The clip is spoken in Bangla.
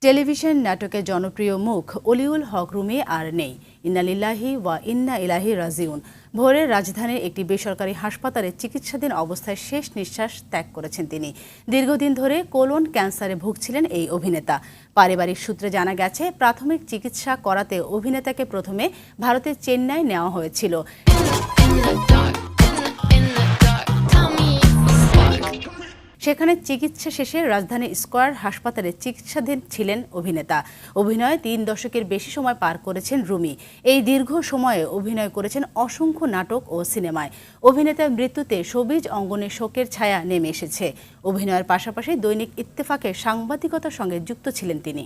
টেলিভিশন নাটকের জনপ্রিয় মুখ অলিউল হক রুমি আর নেই। ইন্না লিল্লাহি ওয়া ইন্না ইলাইহি রাজিউন। ভোরের রাজধানীর একটি বেসরকারি হাসপাতালে চিকিৎসাধীন অবস্থায় শেষ নিঃশ্বাস ত্যাগ করেছেন তিনি। দীর্ঘদিন ধরে কোলন ক্যান্সারে ভুগছিলেন এই অভিনেতা। পারিবারিক সূত্রে জানা গেছে, প্রাথমিক চিকিৎসা করাতে অভিনেতাকে প্রথমে ভারতের চেন্নাই নেওয়া হয়েছিল। সেখানে চিকিৎসা শেষে রাজধানী স্কয়ার হাসপাতালে চিকিৎসাধীন ছিলেন অভিনেতা। অভিনয়ে 3 দশকের বেশি সময় পার করেছেন রুমি। এই দীর্ঘ সময়ে অভিনয় করেছেন অসংখ্য নাটক ও সিনেমায়। অভিনেতার মৃত্যুতে শোবিজ অঙ্গনে শোকের ছায়া নেমে এসেছে। অভিনয়ের পাশাপাশি দৈনিক ইত্তেফাকের সাংবাদিকতার সঙ্গে যুক্ত ছিলেন তিনি।